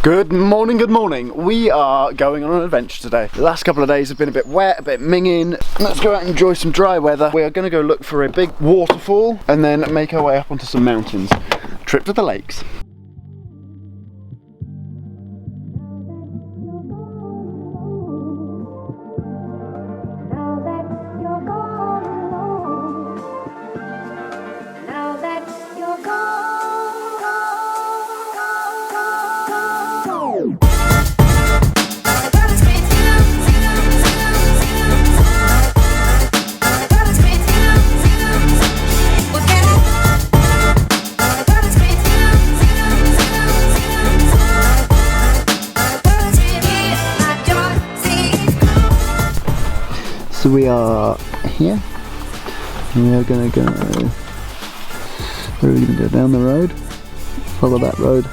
Good morning, good morning. We are going on an adventure today. The last couple of days have been a bit wet, a bit minging. Let's go out and enjoy some dry weather. We are going to go look for a big waterfall and then make our way up onto some mountains. Trip to the lakes. So we are here, and we are going to go, where are we going to go? Down the road, follow that road,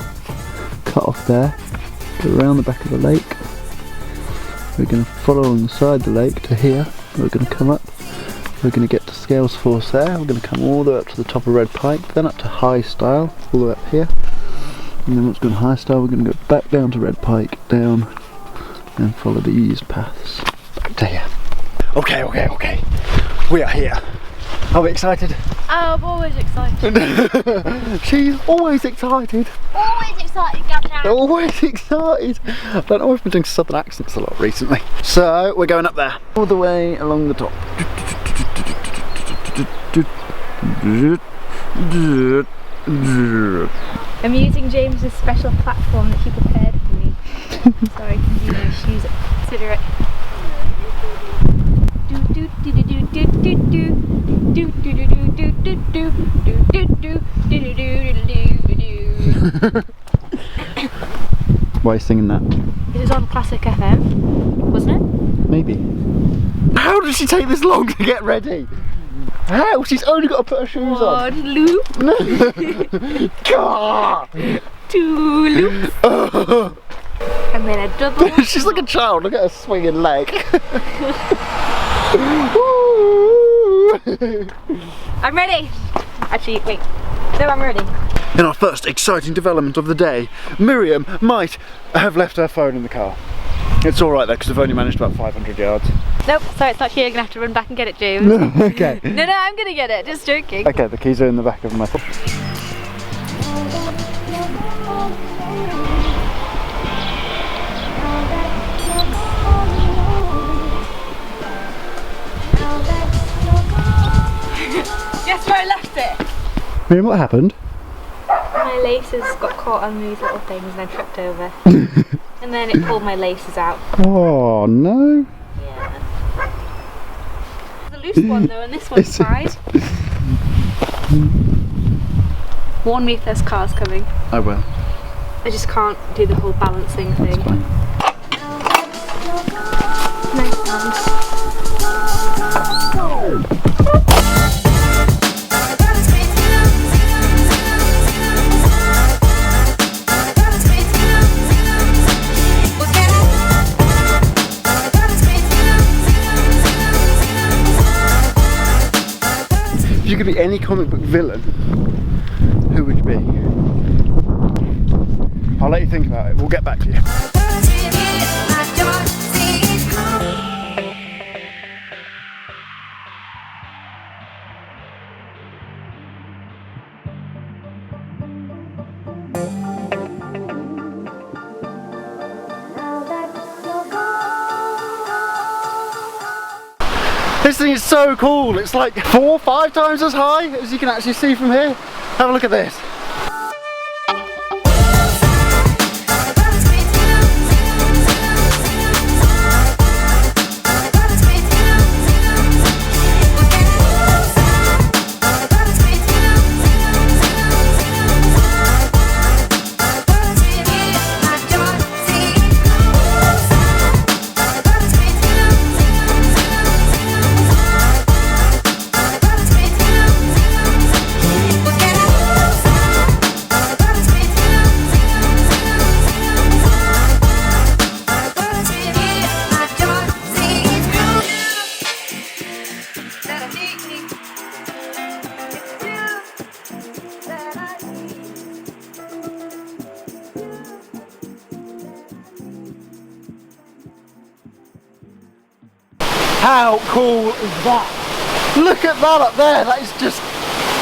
cut off there, go around the back of the lake, we're going to follow alongside the lake to here, we're going to come up, we're going to get to Scales Force there, we're going to come all the way up to the top of Red Pike, then up to High Stile, all the way up here, and then once we're going to High Stile we're going to go back down to Red Pike, down, and follow these paths, back to here. Okay, we are here. Are we excited? I'm always excited. She's always excited. Always excited, Gavin. Always excited. I don't know, I've been doing southern accents a lot recently. So, we're going up there. All the way along the top. I'm using James's special platform that he prepared for me. So I can do my shoes. Consider it. Why are you singing that? It was on Classic FM, wasn't it? Maybe. How did she take this long to get ready? How? She's only got to put her shoes on. One loop. Two loops. And then a double. She's like a child, look at her swinging leg. I'm ready. Actually, wait. No, I'm ready. In our first exciting development of the day, Miriam might have left her phone in the car. It's alright though, because we've only managed about 500 yards. Nope, so it's not here. You're going to have to run back and get it, James. Okay. No, I'm going to get it. Just joking. Okay, the keys are in the back of my... Guess where I left it? Miriam, what happened? My laces got caught on these little things and I tripped over. And then it pulled my laces out. Oh no. Yeah. There's a loose one though, and this one's fine. Warn me if there's cars coming. I will. I just can't do the whole balancing thing. That's fine. Nice sound. If you could be any comic book villain, who would you be? I'll let you think about it. We'll get back to you. This thing is so cool. It's like 4 or 5 times as high as you can actually see from here. Have a look at this. How cool is that? Look at that up there, that is just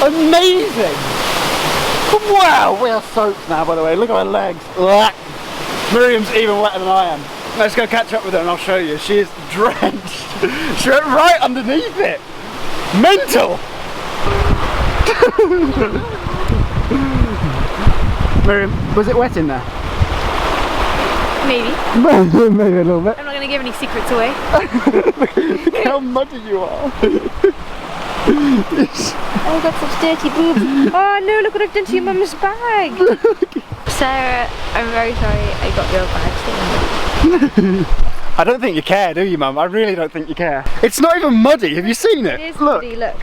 amazing. Wow, we are soaked now, by the way. Look at my legs. Miriam's even wetter than I am. Let's go catch up with her and I'll show you. She is drenched. She went right underneath it. Mental. Miriam, was it wet in there? Maybe. Maybe a little bit. I'm not going to give any secrets away. Look how muddy you are. Oh, I've got such dirty boobs. Oh no, look what I've done to your mum's bag. Sarah, I'm very sorry I got your bag. I don't think you care, do you, Mum? I really don't think you care. It's not even muddy. Have you seen it? It is look. muddy, look.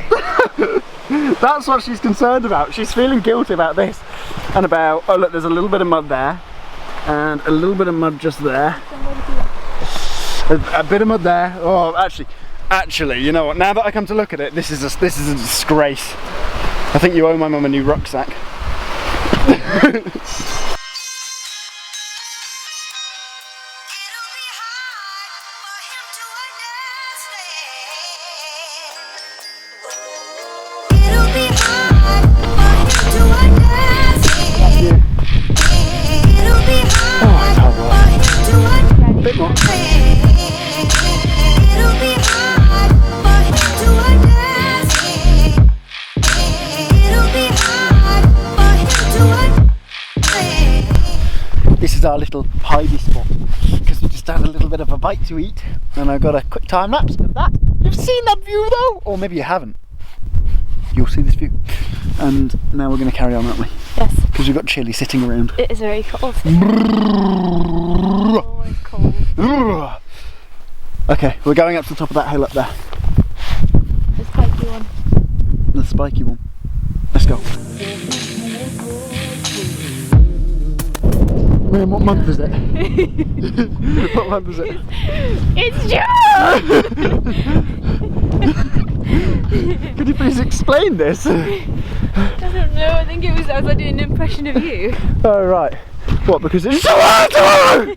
That's what she's concerned about. She's feeling guilty about this. And about, oh look, there's a little bit of mud there. And a little bit of mud just there. A bit of mud there. Oh, actually, you know what? Now that I come to look at it, this is a disgrace. I think you owe my mum a new rucksack. A bit more. This is our little hidey spot because we just had a little bit of a bite to eat and I got a quick time lapse of that. You've seen that view though? Or maybe you haven't. You'll see this view. And now we're going to carry on, aren't we? Yes. Because we've got Chilly sitting around. It is very cold. Oh, it's cold. Okay, we're going up to the top of that hill up there. The spiky one. The spiky one. Let's go. Man, what month is it? What month is it? It's June! Could you please explain this? I don't know, I think it was as I did an impression of you. Oh right. What, because it's tomorrow!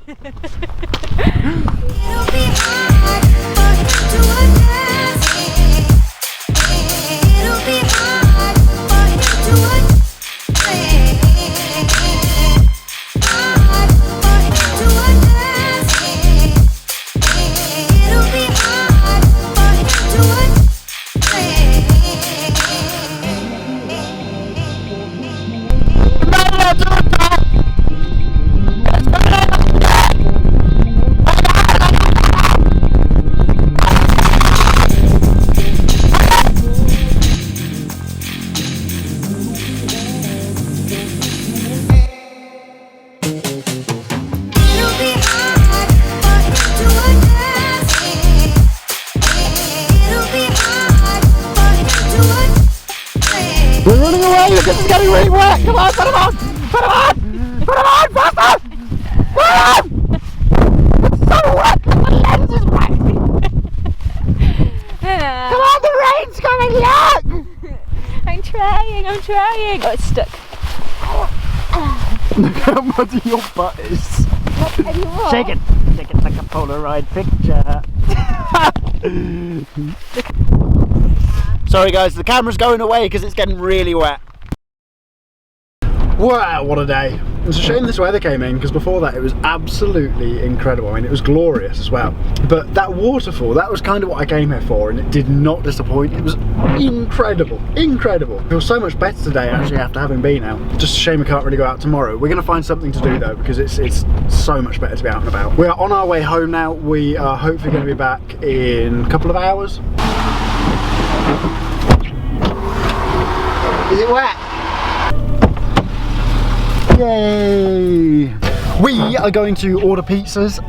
We're running away, look, it's getting really wet! Come on, put him on! Put him on! Put him on, faster! Put him on! It's so wet, the lens is wet! Come on, the rain's coming, look! I'm trying. Oh, it's stuck. Look how muddy your butt is. Not anymore. Shake it like a Polaroid picture. Sorry guys, the camera's going away because it's getting really wet. Wow, what a day. It's a shame this weather came in because before that it was absolutely incredible. I mean, it was glorious as well. But that waterfall, that was kind of what I came here for and it did not disappoint. It was incredible, incredible. It feels so much better today actually after having been out. Just a shame we can't really go out tomorrow. We're going to find something to do though because it's so much better to be out and about. We are on our way home now. We are hopefully going to be back in a couple of hours. Is it wet? Yay! We are going to order pizzas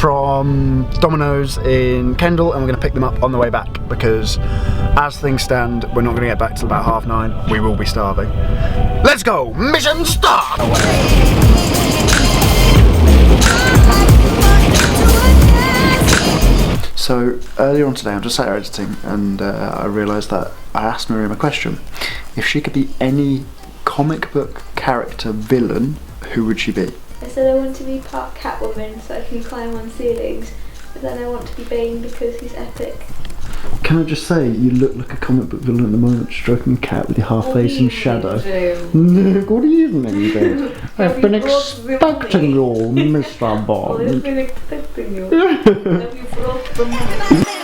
from Domino's in Kendal and we're going to pick them up on the way back because as things stand we're not going to get back till about 9:30. We will be starving. Let's go! Mission start! So earlier on today I'm just sat here editing and I realised that I asked Miriam a question. If she could be any comic book character villain, who would she be? I said I want to be part Catwoman so I can climb on ceilings, but then I want to be Bane because he's epic. Can I just say, you look like a comic book villain at the moment, stroking a cat with your half face in shadow. Good evening, Ben. I've been expecting you, Mr. Bond. I've been expecting you. Have you brought the money?